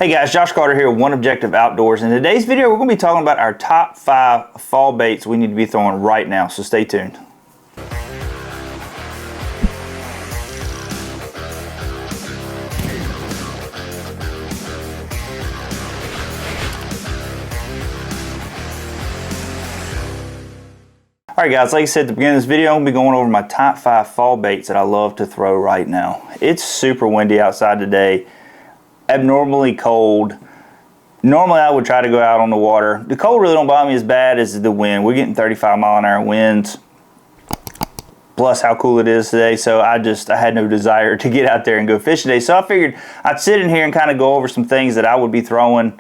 Hey guys, Josh Carter here with One Objective Outdoors. In today's video, we're going to be talking about our top 5 fall baits we need to be throwing right now, so stay tuned. Alright guys, like I said at the beginning of this video, I'm going to be going over my top 5 fall baits that I love to throw right now. It's super windy outside today, abnormally cold. Normally I would try to go out on the water. The cold really don't bother me as bad as the wind. We're getting 35-mile-an-hour winds, plus how cool it is today, so I had no desire to get out there and go fish today. So I figured I'd sit in here and kind of go over some things that I would be throwing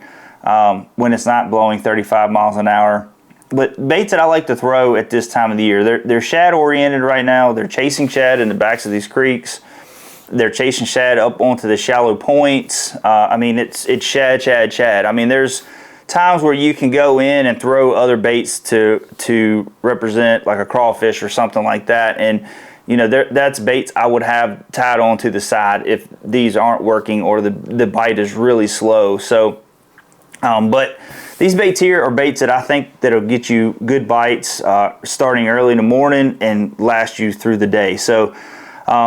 when it's not blowing 35 miles an hour. But baits that I like to throw at this time of the year, they're shad oriented right now. They're chasing shad in the backs of these creeks. They're chasing shad up onto the shallow points. I mean, it's shad. I mean, there's times where you can go in and throw other baits to represent like a crawfish or something like that. And you know, that's baits I would have tied on to the side if these aren't working or the bite is really slow. So, but these baits here are baits that I think that'll get you good bites starting early in the morning and last you through the day. So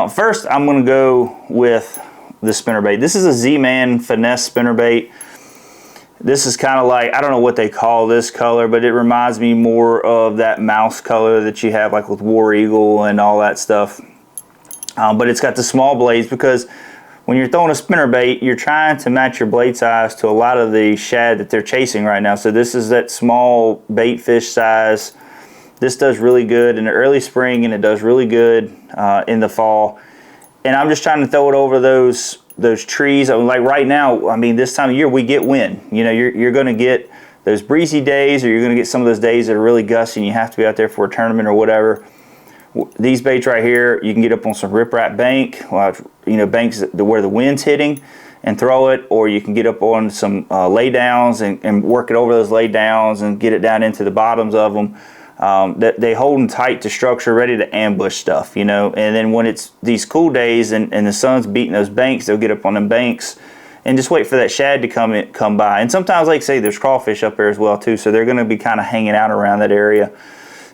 first I'm going to go with the spinnerbait. This is a Z-Man finesse spinnerbait. This is kind of like, I don't know what they call this color, but it reminds me more of that mouse color that you have like with War Eagle and all that stuff. But it's got the small blades because when you're throwing a spinnerbait, you're trying to match your blade size to a lot of the shad that they're chasing right now. So this is that small bait fish size. This does really good in the early spring and it does really good in the fall. And I'm just trying to throw it over those trees. Like right now, I mean, this time of year we get wind. You know, you're going to get those breezy days, or you're going to get some of those days that are really gusty and you have to be out there for a tournament or whatever. These baits right here, you can get up on some riprap bank, you know, banks where the wind's hitting, and throw it, or you can get up on some lay downs and work it over those lay downs and get it down into the bottoms of them. They hold them tight to structure, ready to ambush stuff, you know. And then when it's these cool days and the sun's beating those banks, they'll get up on them banks and just wait for that shad to come by. And sometimes, like I say, there's crawfish up there as well too, so they're going to be kind of hanging out around that area.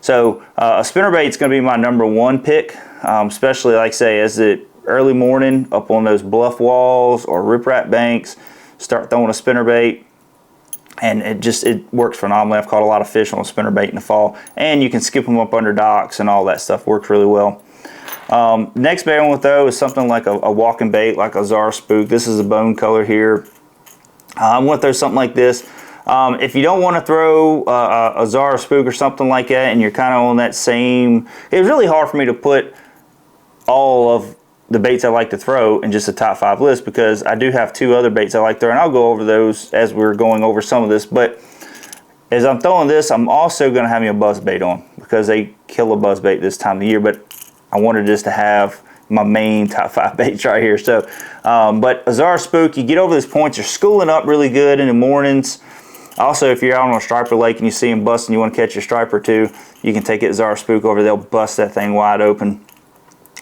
So a spinnerbait is going to be my #1 pick, especially like I say as the early morning up on those bluff walls or riprap banks. Start throwing a spinnerbait, and it works phenomenally. I've caught a lot of fish on a spinnerbait in the fall, and you can skip them up under docks and all that stuff. Works really well. Next bait I'm going to throw is something like a walking bait, like a Zara Spook. This is a bone color here. I'm going to throw something like this. If you don't want to throw a Zara Spook or something like that, and you're kind of on that same, it was really hard for me to put all of the baits I like to throw in just a top 5 list, because I do have 2 other baits I like throwing. I'll go over those as we're going over some of this, but as I'm throwing this, I'm also going to have me a buzz bait on, because they kill a buzz bait this time of the year, but I wanted just to have my main top 5 baits right here. So, but a Zara Spook, you get over this point, you're schooling up really good in the mornings. Also, if you're out on a striper lake and you see them busting, you want to catch your striper too, you can take it Zara Spook over, they'll bust that thing wide open.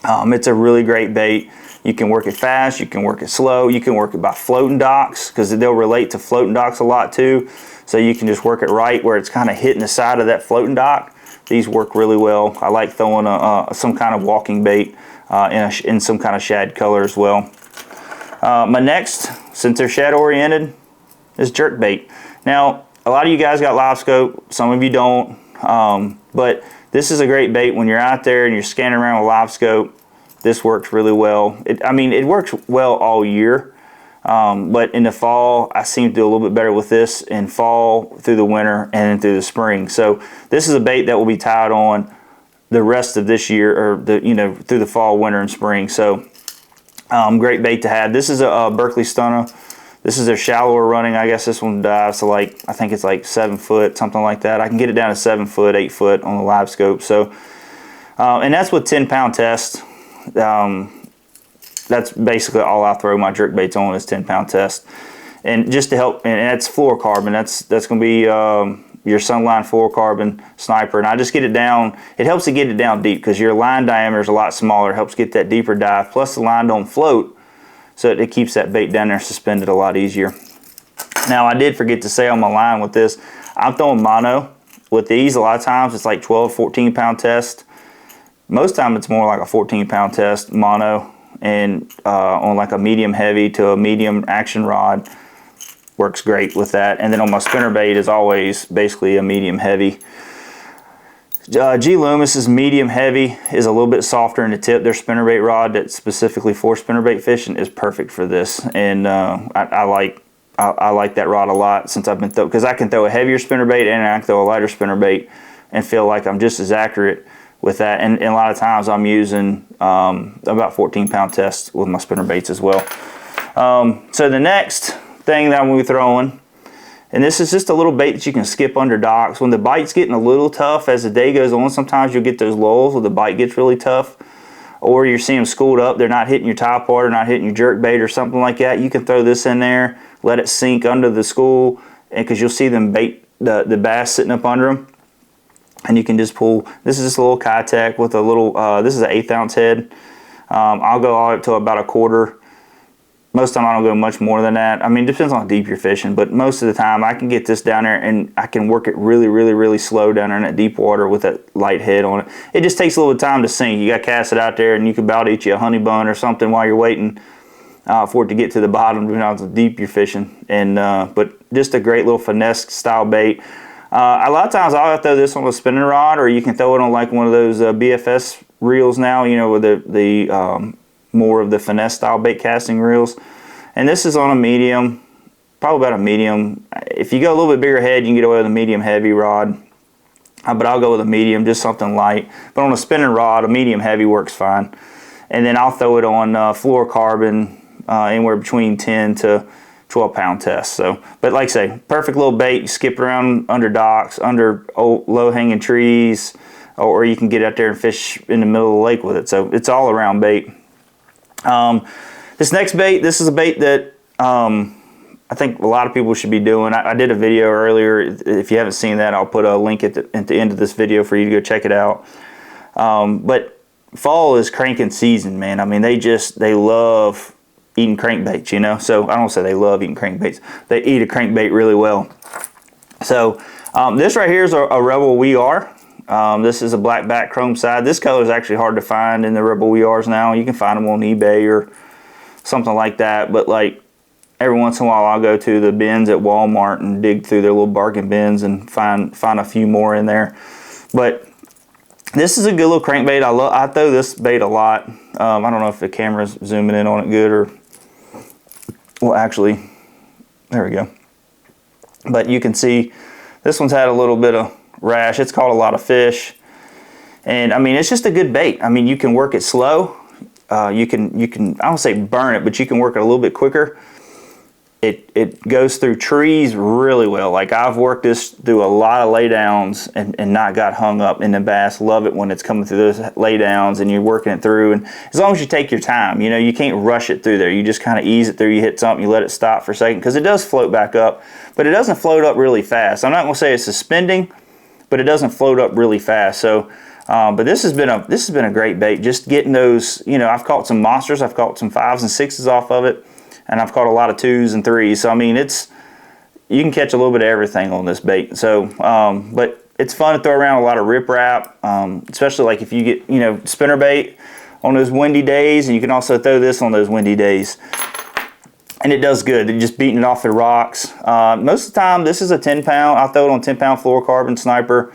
It's a really great bait. You can work it fast, you can work it slow, you can work it by floating docks, because they'll relate to floating docks a lot too. So you can just work it right where it's kind of hitting the side of that floating dock. These work really well. I like throwing some kind of walking bait in some kind of shad color as well. My next, since they're shad oriented, is jerk bait. Now, a lot of you guys got live scope, some of you don't, but this is a great bait when you're out there and you're scanning around with live scope. This works really well. I mean, it works well all year, but in the fall, I seem to do a little bit better with this in fall, through the winter, and through the spring. So this is a bait that will be tied on the rest of this year, or through the fall, winter, and spring. So great bait to have. This is a Berkley Stunner. This is their shallower running. I guess this one dives to like, I think it's like 7 foot, something like that. I can get it down to 7 foot, 8 foot on the live scope. So, and that's with 10-pound test. That's basically all I throw my jerk baits on is 10-pound test. And just to help, and that's fluorocarbon. That's going to be your Sunline fluorocarbon sniper. And I just get it down. It helps to get it down deep because your line diameter is a lot smaller. It helps get that deeper dive. Plus the line don't float. So it keeps that bait down there suspended a lot easier. Now, I did forget to say on my line with this, I'm throwing mono. With these, a lot of times it's like 12, 14 pound test. Most time it's more like a 14 pound test mono, and on like a medium heavy to a medium action rod works great with that. And then on my spinnerbait is always basically a medium heavy. G Loomis's medium heavy is a little bit softer in the tip. Their spinnerbait rod that's specifically for spinnerbait fishing is perfect for this, and I like that rod a lot since I've been because I can throw a heavier spinnerbait and I can throw a lighter spinnerbait and feel like I'm just as accurate with that. And a lot of times I'm using about 14 pound tests with my spinnerbaits as well. So the next thing that I'm going to be throwing, and this is just a little bait that you can skip under docks. When the bite's getting a little tough as the day goes on, sometimes you'll get those lulls where the bite gets really tough, or you're seeing them schooled up, they're not hitting your top water, not hitting your jerk bait or something like that. You can throw this in there, let it sink under the school, and because you'll see them bait the bass sitting up under them, and you can just pull. This is just a little Keitech with a little, this is an 1/8 ounce head. I'll go all up to about a quarter. Most of the time I don't go much more than that. I mean, it depends on how deep you're fishing, but most of the time I can get this down there and I can work it really, really, really slow down there in that deep water with that light head on it. It just takes a little time to sink. You got to cast it out there, and you can about eat you a honey bun or something while you're waiting for it to get to the bottom, depending on how deep you're fishing. And but just a great little finesse style bait. A lot of times I'll throw this on a spinning rod, or you can throw it on like one of those BFS reels now, you know, with the more of the finesse style bait casting reels. And this is on a medium, probably about a medium. If you go a little bit bigger head, you can get away with a medium heavy rod, but I'll go with a medium, just something light. But on a spinning rod, a medium heavy works fine. And then I'll throw it on fluorocarbon, anywhere between 10 to 12 pound tests. So, but like I say, perfect little bait. You skip around under docks, under low hanging trees, or you can get out there and fish in the middle of the lake with it. So it's all around bait. This next bait, this is a bait that I think a lot of people should be doing. I did a video earlier. If you haven't seen that, I'll put a link at the end of this video for you to go check it out. But fall is cranking season, man. I mean, they love eating crankbaits, you know. So I don't say they love eating crankbaits. They eat a crankbait really well. So this right here is a Rebel WeAre. This is a black back chrome side. This color is actually hard to find in the Rebel WeAres now. You can find them on eBay or something like that. But like every once in a while, I'll go to the bins at Walmart and dig through their little bargain bins and find a few more in there. But this is a good little crankbait. I throw this bait a lot. I don't know if the camera's zooming in on it good or, well, actually, there we go. But you can see this one's had a little bit of rash. It's caught a lot of fish, and I mean, it's just a good bait. I mean, you can work it slow. You can I don't say burn it, but you can work it a little bit quicker. It goes through trees really well. Like I've worked this through a lot of laydowns and not got hung up, and the bass love it when it's coming through those laydowns and you're working it through. And as long as you take your time, you know, you can't rush it through there. You just kind of ease it through. You hit something, you let it stop for a second, because it does float back up, but it doesn't float up really fast. I'm not going to say it's suspending, but it doesn't float up really fast. So, but this has been a great bait. Just getting those, you know, I've caught some monsters. I've caught some 5s and 6s off of it, and I've caught a lot of 2s and 3s. So I mean, you can catch a little bit of everything on this bait. So, but it's fun to throw around a lot of riprap, especially like if you get, you know, spinnerbait on those windy days, and you can also throw this on those windy days. And it does good. They're just beating it off the rocks. Most of the time, this is a 10 pound. I'll throw it on 10 pound fluorocarbon sniper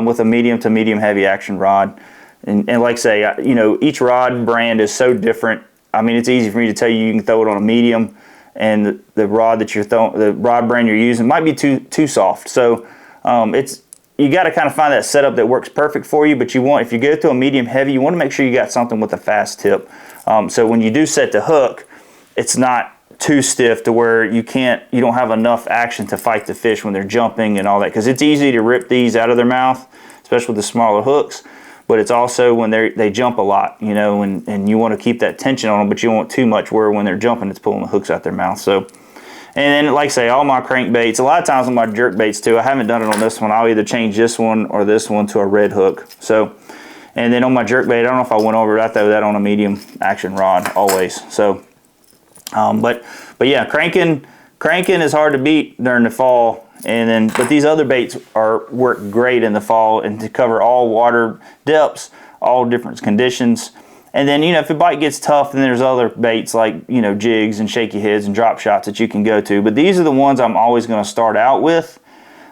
with a medium to medium heavy action rod. And like I say, you know, each rod brand is so different. I mean, it's easy for me to tell you can throw it on a medium, and the rod that you're throwing, the rod brand you're using might be too soft. So you got to kind of find that setup that works perfect for you. But if you go to a medium heavy, you want to make sure you got something with a fast tip. So when you do set the hook, it's not too stiff to where you don't have enough action to fight the fish when they're jumping and all that, because it's easy to rip these out of their mouth, especially with the smaller hooks. But it's also when they jump a lot, you know, and you want to keep that tension on them, but you don't want too much where when they're jumping, it's pulling the hooks out their mouth. So, and then like I say, all my crankbaits, a lot of times on my jerk baits too, I haven't done it on this one. I'll either change this one or this one to a red hook. So, and then on my jerk bait, I don't know if I went over it, I throw that on a medium action rod always. So, but yeah, cranking Cranking is hard to beat during the fall, but these other baits work great in the fall and to cover all water depths, all different conditions. And then, if the bite gets tough, then there's other baits like, jigs and shaky heads and drop shots that you can go to. But these are the ones I'm always going to start out with,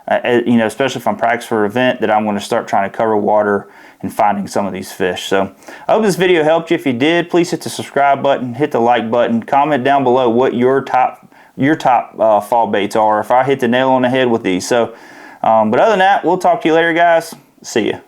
especially if I'm practicing for an event, that I'm going to start trying to cover water and finding some of these fish. So I hope this video helped you. If you did, please hit the subscribe button, hit the like button, comment down below what your top fall baits are, if I hit the nail on the head with these. So, but other than that, we'll talk to you later, guys. See ya.